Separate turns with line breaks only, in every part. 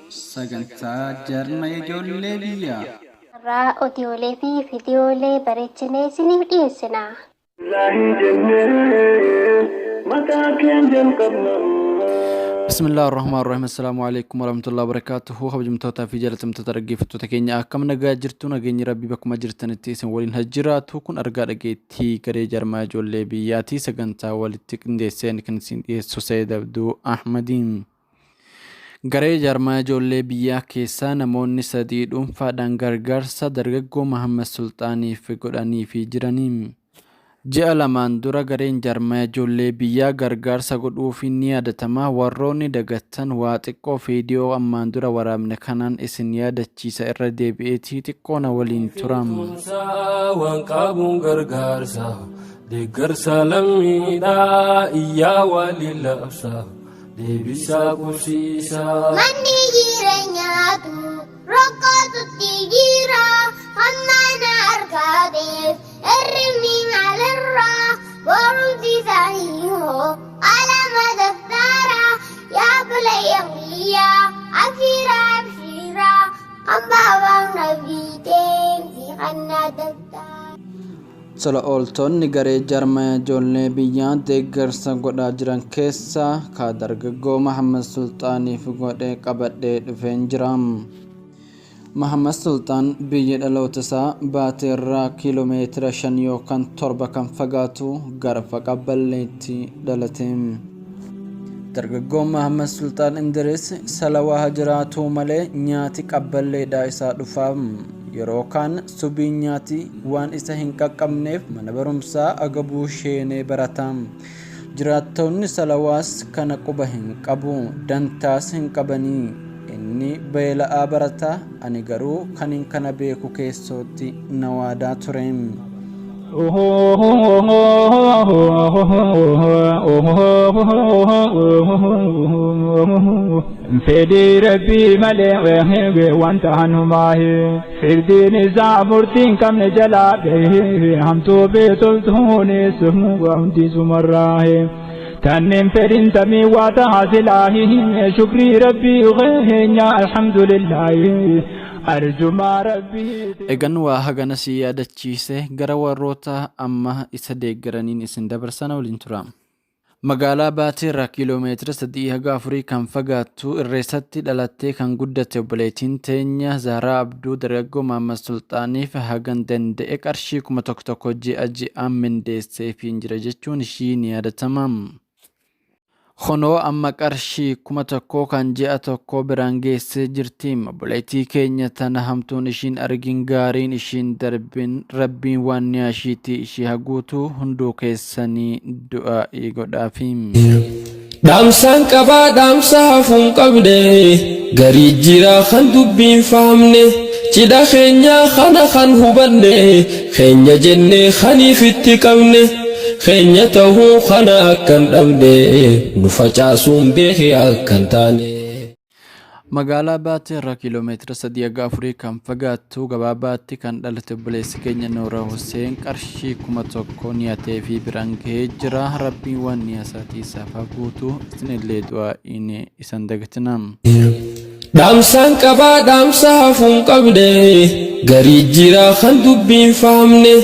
sagantaa jarma ijoollee biyyaa.
Irraa odiyoolee fi viidiyoolee bareechinee isiniif dhiyeessina.
بسم الله الرحمن الرحيم. السلام عليكم ورحمة الله وبركاته. خبجمتوتا في جلة متترقي في التوتكينيا أكم نجا جرتونا جيني ربي بكم جرتن التيسن ولين هجرات هكون أرجع لقيتي كري جرما جولي بياتي سجنتا والتكن ديسين كنسين سوسيد عبدو أحمدين غري جرما جولي بيا كيسا نموني سديد فادان غرغرسا درغغو محمد سلطاني في قداني في جرانيم جاء لمان دورا غرين جرما جولي بيا غرغرسا قدو في نيادة تما وروني دغتن واتقو فيديو امان دورا ورامن كانان اسن يادة چيسا اردي بيتي تقونا ولين ترام
وانقابون غرغرسا دغرسا لميدا إيا والي لأبسا دبسا قسيسا
مني جيرانياتو رقاتو تيجيرا خمانا أركاديف الرمي على الراح ورمتي سعيهو على مدى الثارة يا بلي أمليا عفيرا بشيرا قنبابا نبيتين في خنا دكتار
solo oltonni garee jarmaa ijoollee biyyaa deeggarsa godhaa jiran keessa ka dargaggoo Muhammad Sultaaniif godhee qabadhee dhufeen jira. Muhammad Sultaan biyya dhaloota isaa baatee irraa kiiloomeetira 5 yookaan 7 kan fagaatu gara Faqabballeetti dhalate. Dargaggoo Muhammad Sultaan Indiris salawaa jiraatu malee nyaati qabballeedhaa isaa dhufa. yeroo kaan subii nyaati waan isa hin qaqqabneef mana barumsaa agabuu sheenee baratam. Jiraattonni salawaas kana quba hin qabu dantaas hin qabanii. Inni beela'aa barata ani garuu kanin kana beeku keessootti na waadaa ture.
فدي ربي ملئ وانت عنه ماهي فردي نزاع مرتين كم نجلابه هم توبي تلتوني سمو وانتي سمراهي تنم فرين تمي واتحاسلاهي شكري ربي وغيهن الحمد لله أرجو ما ربي
egan waa hagana si yaadachiise gara warroota amma isa deeggaraniin isin dabarsana waliin tura. Magaalaa Baatii irraa kiiloomeetira 3 kan fagaattu irreessatti dhalattee kan guddatte obboleettiin teenya Zahraa Abduu dargaggoo Muhammad Sultaaniif hagan danda'e qarshii 1,100 ji'aan mindeesseefiin jira jechuun ishii ni yaadatama. Honoo amma qarshii 1,000 kan ji'a tokko biraan geessee jirti. Obboleettii keenya tana hamtuun ishiin argin gaariin ishiin darbin rabbiin waan niyaashiitii ishii haguutu hunduu keessanii du'aa godhaafi.
Dhaamsaan qabaa dhaamsa hafuun qabne garii jira kan dubbiin fahamne cidha keenya kana kan hubanne keenya jenne kaniif itti qabne keenya tahuu kana akkan dhabne nu facaasuun beekee akkan taane.
Magaalaa Baatii irraa kiiloomeetira 3 kan fagaattu gabaabaatti kan dhalate obboleessi keenya Noora Hussein qarshii 1,000 nyaatee fi biraan gahee jira. Rabbiin waan niyaasaatii isaaf haguutu isinillee du'aa'iin isan dagatinam.
Dhaamsaan qabaa dhaamsa hafuun qabne garii jira kan dubbiin fahamne.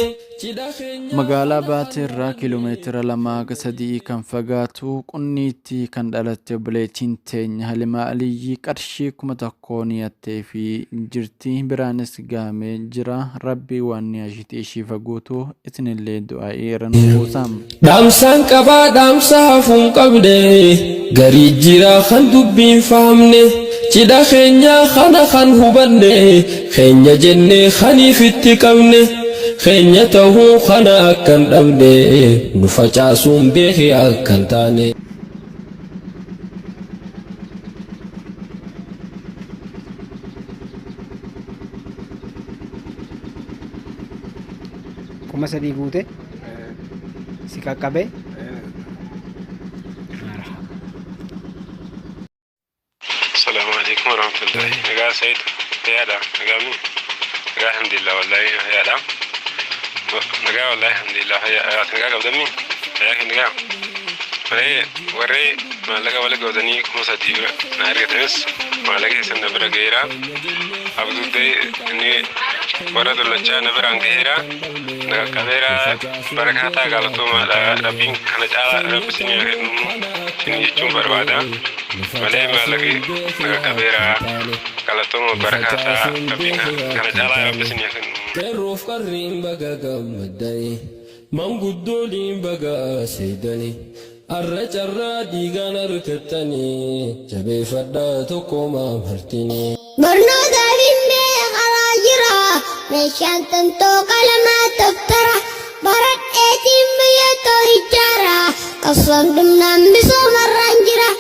Magaalaa Baatii irraa kiiloomeetira 2 kan fagaatu qunniitti kan dhalate obboleettiin teenya Halimaa Aliyyii qarshii 1,000 nyaatee fi jirti biraanis gahamee jira. Rabbii waan niyaashiitii ishii haguutu isinillee du'aa'ii irra nu buusam.
Dhaamsaan qabaa dhaamsa hafuun qabne garii jira kan dubbiin fahamne cidha keenya kana kan hubanne keenya jenne kaniif itti qabne keenya tahuu kana akkan dhabne nu facaasuun beekee akkan taane.
Kuma sadii guute si qaqqabe.
السلام عليكم ورحمة الله. نقال سيد يا دام نقالني نقال الحمد لله والله يا دام نقال والله الحمد لله يا نقال قدامي يا نقال وري maallaqa wal gootanii 3,000 bira na argatanis maallaqa isin na bira geera abduudee inni warra dullachaa na biraan geera na qabeera barakaataa galatomaadha rabbiin kana caalaa rabbisin yaa kennu isin jechuun barbaada malee maallaqi na qabeera galatoma barakaataa rabbiin kana caalaa rabbisin yaa kennu.
Teroof qarriin baga gammadanii manguddooliin baga seedanii arra carraa dhiigaan harkattanii jabeeffadhaa tokkomaa martinii.
Barnoota binnee karaa jira meeshaan tantoo qalamaa taftara baradheetiin biyyatoo ijaara qabsoon dhumnaan misoomarraan jira.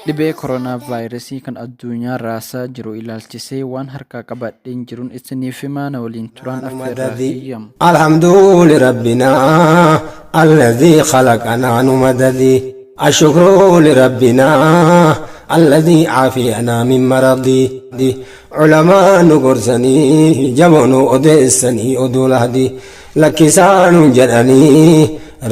Dhibee koronaa vaayirasii kan addunyaa raasaa jiru ilaalchisee waan harkaa qabadheen jiruun isiniif himaana waliin turan affeerraa hiyyamu.
Alhamdulillah rabbinaa alladhii khalaqanaa nu madadii ashukru lirabbinaa alladhii caafiyanaa min maradii culamaa nu gorsanii jaboo nu odeessanii oduu lahdii lakkisaa nu jedhanii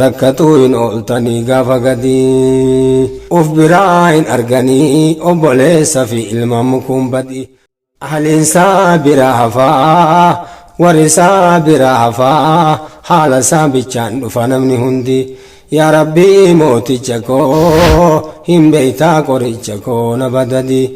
rakkatuu hin ooltanii gaafa gadii uf biraa hin arganii obboleessa fi ilma mukuun badii ahliinsaa biraa hafaa warisaa biraa hafaa haala isaa bichaan dhufa namni hundi yaa rabbii mooticha koo hin beeytaa qoricha koo na badadii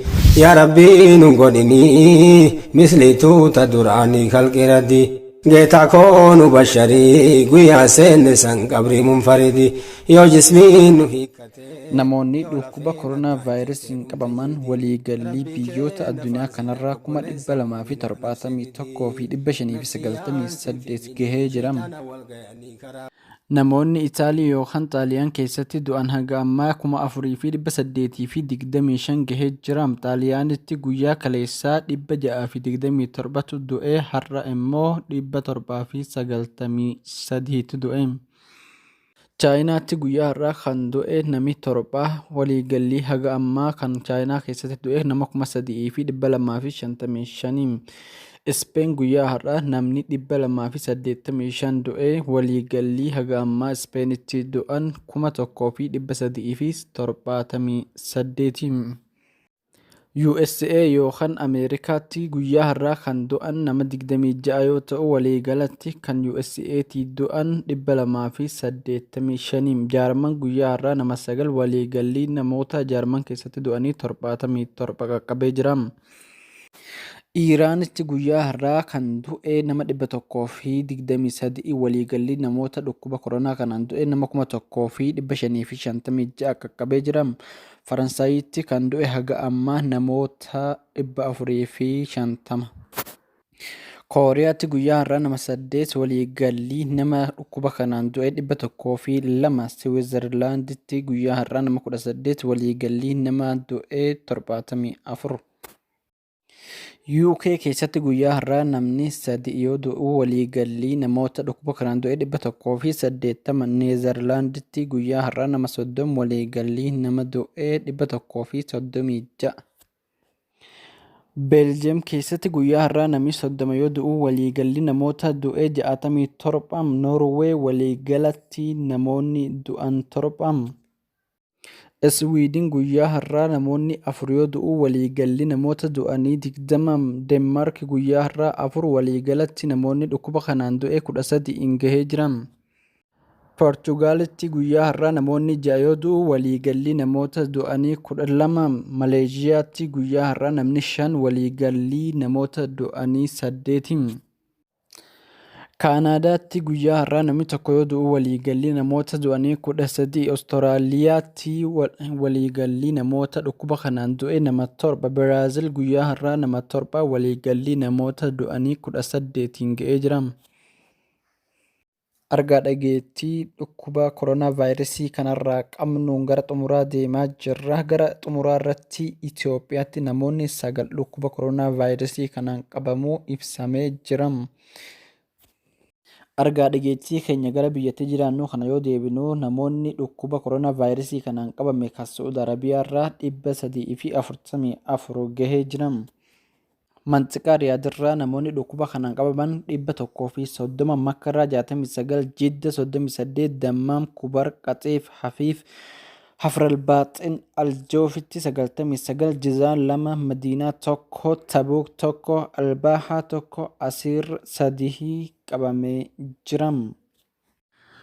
yaa rabbii nu godhinii misliituu ta duraanii kalqiradii geeta koonu basharii guyyaa seenne san qabrii munfaridi yoo jismiin nu hiikkate.
Namoonni dhukkuba koronaa vaayirasiin qabaman waliigalii biyyoota addunyaa kanarraa 271 fi 598 gahee jiran. Namoonni Itaalii yookaan Xaaliyaan keessatti du'an hanga ammaa 4,825 gahee jiran. Xaaliyaanitti guyyaa kaleessaa 627 du'e har'a immoo 793 du'e. Chaayinaatti guyyaa har'aa kan du'e nami 7 waliigalii haga ammaa kan Chaayinaa keessatti du'e nama 3,255. Ispeen guyyaa har'aa namni 285 du'e waliigalii haga ammaa Ispeenitti du'an 1,378. USA yookaan Ameerikaatti guyyaa har'aa kan du'an nama 26 yoo ta'u waliigalatti kan USA'tti du'an 285. Jaarman guyyaa har'aa nama 9 waliigalii namoota Jaarman keessatti du'anii 77 qaqqabee jira. Iiraanitti guyyaa har'aa kan du'e nama 123 waliigalii namoota dhukkuba koronaa kanaan du'e nama 1,556 qaqqabee jira. Faransaayitti kan du'e haga ammaa namoota 450. Kooriyaatti guyyaa har'aa nama 8 waliigalii nama dhukkuba kanaan du'e 102. Siwiizerlaanditti guyyaa har'aa nama 18 waliigalii nama du'e 74. UK keessatti guyyaa har'aa namni 3 yoo du'u waliigalii namoota dhukkuba kanaan du'e 180. Neezerlaanditti guyyaa har'aa nama 30 waliigalii nama du'e 136. Beeljiyeem keessatti guyyaa har'aa namni 30 yoo du'u waliigalii namoota du'e 67. Noorwee waliigalatti namoonni du'an 7. Iswiidin guyyaa har'aa namoonni 4 yoo du'u waliigalii namoota du'anii 20. Deenmaark guyyaa har'aa 4 waliigalatti namoonni dhukkuba kanaan du'e 13 gahee jiran. Poorchugaalitti guyyaa har'aa namoonni 6 yoo du'u waliigalii namoota du'anii 12. Maleeshiyaatti guyyaa har'aa namni 5 waliigalii namoota du'anii 8. Kaanaadaatti guyyaa har'aa namni 1 yoo du'u waliigalii namoota du'anii 13. Awustiraaliyaatti waliigalii namoota dhukkuba kanaan du'e nama 7. Biraazil guyyaa har'aa nama 7 waliigalii namoota du'anii 18 ga'ee jira. Argaa dhageettii dhukkuba koronaa vaayirasii kanarraa qabnuun gara xumuraa deemaa jirra. Gara xumuraa irratti Itoophiyaatti namoonni 9 dhukkuba koronaa vaayirasii kanaan qabamuu ibsamee jira. Argaa dhageettii keenya gara biyyatti jiraannu kana yoo deebinu namoonni dhukkuba koronaa vaayirasii kanaan qabame kan Saudi Arabiyaarraa 344 gahee jiran. Manxiqaa Riyaadirraa namoonni dhukkuba kanaan qabaman 130. Makkarraa 69. Jidda 38. Dammaam, Kubar, Qaxeef, Hafiif, حفر الباطن الجوفتي سقلتمي سقل جزان لما مدينة توكو تبوك توكو الباحة توكو أسير سديه قبامي جرم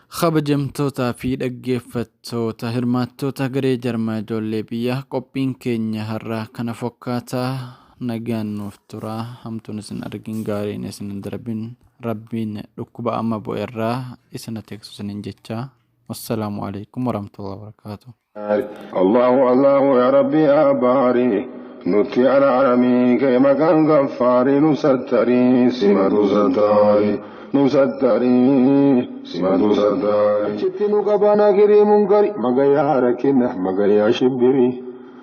خبجمتوتا في dhaggeeffattoota hirmaattoota garee jarmaa ijoollee biyyaa qophiin keenya har'aa kana fakkaata nagaan nuuf tura hamtuun isin argin gaariin isin darbin rabbiin dhukkuba amma bo'erraa isin ateeksu isinin jecha wassalamu alaikum warahmatullahi wabarakatuh
الله الله يا ربي يا باري نطي على عرمي كما كان غفاري نستري سما نستري نستري سما نستري شتنو كبانا كري منكري مغيا ركنا مغيا شبري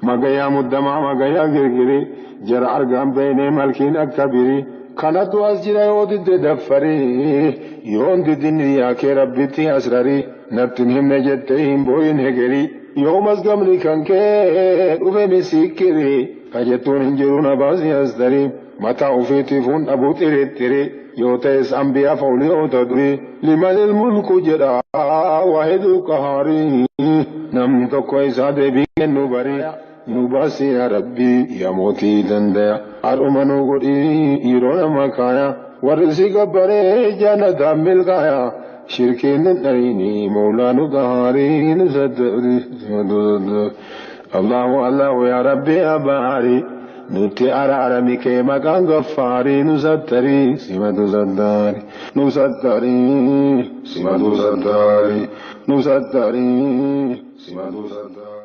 مغيا مدما مغيا غرغري جر ارغام بين ملكين اكبري كانت واسجرا يود دفري يوند الدنيا كربتي اسراري نبتنهم نجتهم بوين هجري يوم أزقمني كان كير وفي سكري فجتون انجرون بازي أزدري متى أفيتفون أبو تري تري يوتيس أنبياء فولي أوتدري لمن الملك جرى واحد قهاري نمني تقوي سادة بيكن نبري نباسي يا ربي يا موتي دنديا أرمانو قري يرون مكايا ورسي قبري جانا دامل كايا شركين النريني مولانا ظهارين صدري الله الله يا ربي يا باري نوتي أرارمي كيما كان غفاري نستري سما تصدري نستري سما تصدري نستري سما تصدري